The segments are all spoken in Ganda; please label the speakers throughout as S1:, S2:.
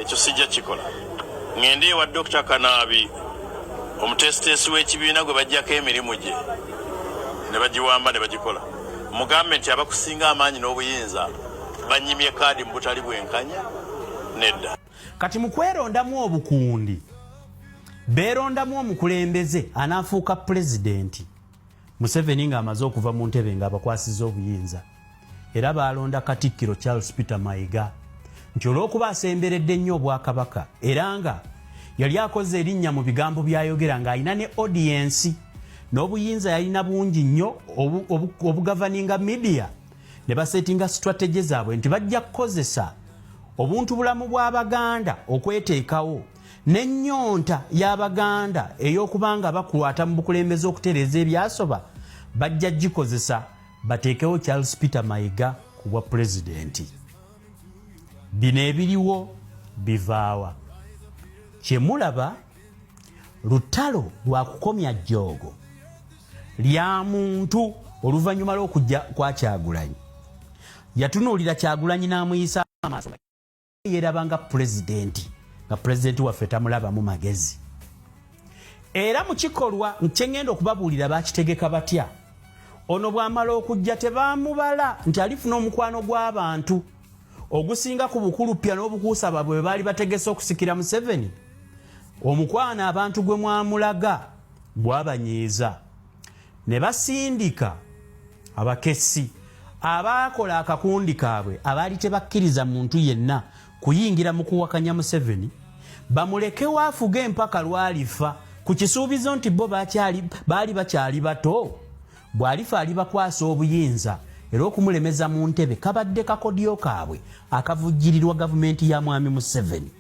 S1: ekyo sijja kikola. Ngende wa Dr. Kanabi omutesitesi w'ekibiina gwe bajjako emirimu gye ne bagiwamba ne bagikola. Mugambe nti abakusinga amaanyi n'obuyinza banyimye kaadi mu butali bwenkanya nedda.
S2: Kati mu kwerondamu obukundi beerondamu omukulembeze anaafuuka pulezidenti. Museveni ng'amaze okuva mu ntebe ng'abakwasiza obuyinza. Era baalonda Katikkiro Charles Peter Mayiga nti olw'okuba asemberedde nnyo obwakabaka era nga yali akoze erinnya mu bigambo byayogera ng'alina ne audience n'obuyinza yalina bungi nnyo obugavaninga media ne basetinga strategy zaabwe nti bajja kukozesa obuntu bulamu bw'Abaganda okweteekawo n'ennyonta y'Abaganda ey'okubanga bakwata mu bukulembeze okutereeza ebyasoba bajja gikozesa bateekewo Charles Peter Mayiga ku bwa pulezidenti. Bino ebiriwo bivaawa. Kyemulaba lutalo lwa kukomya jjoogo lya muntu oluvannyuma lw'okujja kwa Kyagulanyi. Yatunuulira Kyagulanyi n'amuyisa amaaso yeeraba nga pulezidenti, nga pulezidenti waffe tamulabamu magezi. Era mu kikolwa kyengenda okubabuulira baakitegeka batya. Ono bw'amala okujja tebaamubala nti alifuna omukwano gw'abantu ogusinga ku bukuluppya n'obukuusaba bwe baali bategese okusikira Museveni. Omukwano abantu gwe mwamulaga bwabanyiiza ne basindika abakessi abaakola akakundi kaabwe abaali tebakkiriza muntu yenna kuyingira mu kuwakanya Museveni bamulekewo afuge empaka lwalifa ku kisuubizo nti bo baali bakyali bato bw'alifa alibakwasa obuyinza era okumulemeza mu ntebe kabadde kakodyo kaabwe akavujjirirwa gavumenti ya mwami Museveni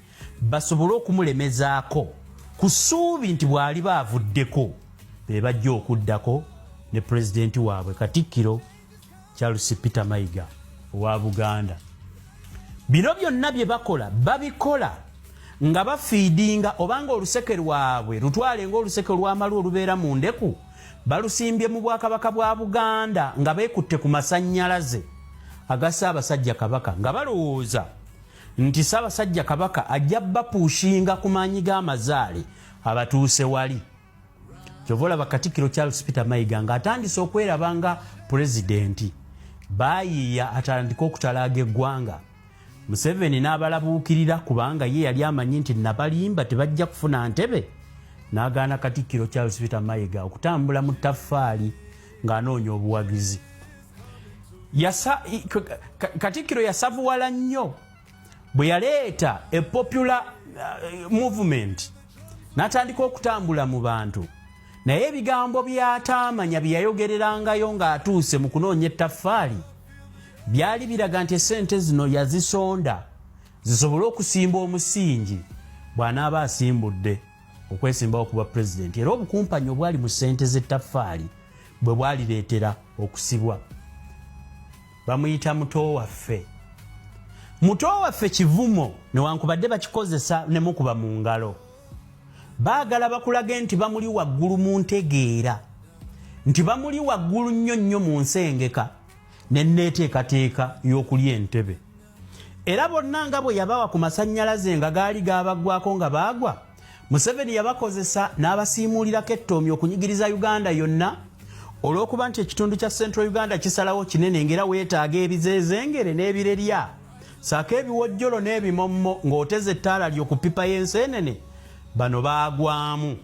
S2: basobole okumulemezaako ku ssuubi nti bw'ali baavuddeko be bajja okuddako ne pulezidenti waabwe Katikkiro Charles Peter Mayiga owa Buganda. Bino byonna bye bakola babikola nga bafiidinga obanga oluseke lwabwe lutwale ng'oluseke lw'amalu olubeera mu ndeku balusimbye mu bwakabaka bwa Buganda nga beekutte ku masannyalaze aga Ssaabasajja Kabaka nga balowooza nti Ssaabasajja Kabaka ajja bapuushinga ku maanyi g'amazaale abatuuse wali. Kyova olaba Katikkiro Charles Peter Mayiga ng'atandise okweraba nga pulezidenti baayiiya atandika okutalaaga eggwanga. Museveni n'abalabuukirira kubanga ye yali amanyi nti nabalimba tebajja kufuna ntebe. N'agaana Katikkiro Charles Peter Mayiga okutambula mu ttaffaali ng'anoonya obuwagizi. Katikkiro yasavuwala nnyo bwe yaleeta a popular movement n'atandika okutambula mu bantu. Naye ebigambo by'ataamanya bye yayogererangayo ng'atuuse mu kunoonya ettaffaali byali biraga nti essente zino yazisonda zisobole okusimba omusingi bw'anaaba asimbudde okwesimbawo kuba pulezidenti. Era obukumpanyi obwali mu ssente z'ettaffaali bwe bwalireetera okusibwa. Bamuyita muto waffe. Muto waffe kivumo newankubadde bakikozesa ne mukuba mu ngalo. Baagala bakulage nti bamuli waggulu mu ntegeera, nti bamuli waggulu nnyo nnyo mu nsengeka n'enneeteekateeka y'okulya entebe. Era bonna nga bwe yabawa ku masannyalaze nga gaali gabaggwako nga baagwa, Museveni yabakozesa n'abasiimuulirako ettoomi okunyigiriza Uganda yonna olw'okuba nti ekitundu kya Central Uganda kisalawo kinene ngera weetaaga ebizeezengere n'ebirerya saako ebiwojjolo n'ebimommo ng'oteze ettaala ly'okupipa y'enseenene. Bano baagwamu.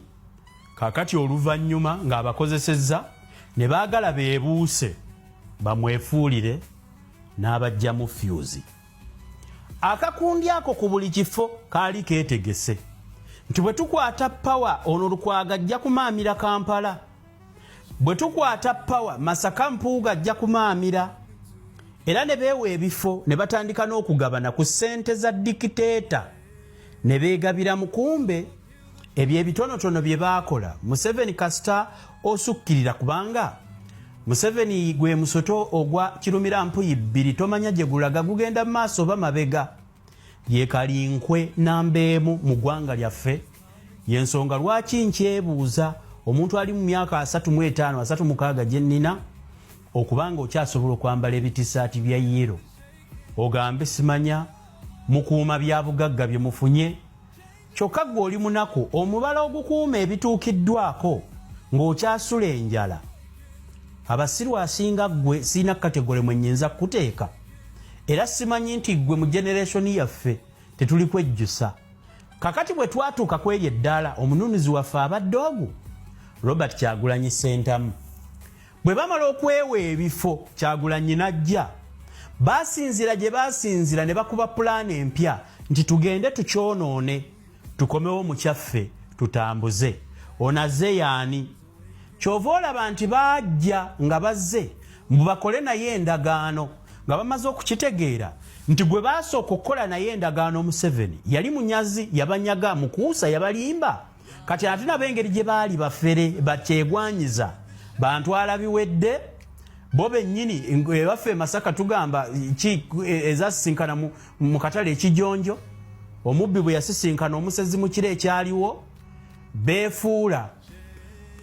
S2: Kaakati oluvannyuma ng'abakozesezza ne baagala beebuuse bamwefuulire n'abajjamu fuse. Akakundi ako ku buli kifo kaali keetegese nti bwe tukwata pawa ono Lukwago ajja kumaamira Kampala, bwe tukwata pawa Masaka Mpuuga ajja kumaamira. Era ne beewa ebifo ne batandika n'okugabana ku ssente za dikiteeta ne beegabira mukumbe ebyo ebitonotono bye baakola. Museveni kasita osukkirira kubanga Museveni gwe musoto ogwa kirumira mpuyi bbiri tomanya gye gulaga gugenda mu maaso oba mabega. Ye kalinkwe nambeemu mu ggwanga lyaffe y'ensonga lwaki nkyebuuza omuntu ali mu myaka 35 36 gye nnina okubanga okyasobola okwambala ebitisaati bya yero ogambe simanya mukuuma bya bugagga bye mufunye kyokka gwe oli munaku omubala ogukuuma ebituukiddwako ng'okyasula enjala abasiru asinga gwe sirina kategole mwe nnyinza kuteeka era simanyi nti gwe mu generationi yaffe tetuli kwejjusa kakati bwe twatuuka kweri eddaala omununuzi waffe abadde ogu Robert Kyagulanyi Ssentamu bwe bamala okwewa ebifo Kyagulanyi najja basinzira gye basinzira ne bakuba pulaani empya nti tugende tukyonoone tukomewo mu kyaffe tutambuze onaze yaani kyova olaba nti bajja nga bazze mbubakole naye endagaano nga bamaze okukitegeera nti gwe baasooka okukola naye endagaano Museveni yali munyazi yabanyaga mukuusa yabalimba kati ate nabo engeri gye baali bafere bakyegwanyiza bantwala biwedde bo bennyini ewaffe Masaka tugamba ezasisinkana mu katale ekijonjo omubbi bwe yasisinkana omusezi mu kiro ekyaliwo beefuula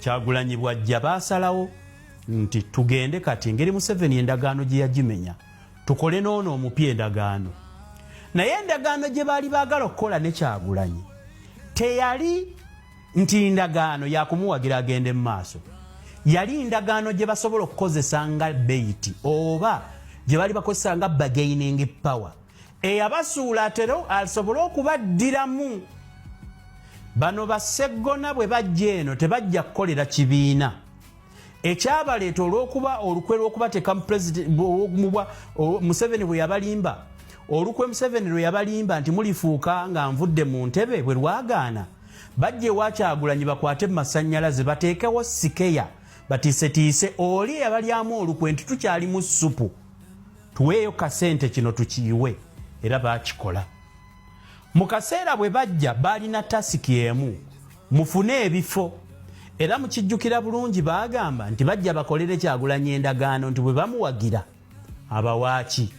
S2: Kyagulanyi bwajja baasalawo nti tugende kati engeri Museveni endagaano gye yagimenya tukole noono omupya endagaano naye endagaano gye baali baagala okukola ne Kyagulanyi teyali nti ndagaano yakumuwagira agende mu maaso yali ndagaano gye basobola okukozesa nga beiti oba gye bali bakozesa nga bargaining power eyabasuula atero asobole okubaddiramu bano baseggona bwe bajja eno tebajja kukolera kibiina ekyabaleeta olw'okuba olukwe lw'okubateeka Museveni bwe yabalimba olukwe Museveni lwe yabalimba nti mulifuuka nga nvudde mu ntebe bwe lwagaana bajja ewa Kyagulanyi bakwate mu masannyalaze bateekewo sikeya batiisetiise oli eyabalyamu olukwe nti tukyali mu ssupu tuweeyo kasente kino tukiyiwe era baakikola mu kaseera bwe bajja baalina tasiki emu mufune ebifo era mukijjukira bulungi baagamba nti bajja bakolere Kyagulanyi endagaano nti bwe bamuwagira abawaaki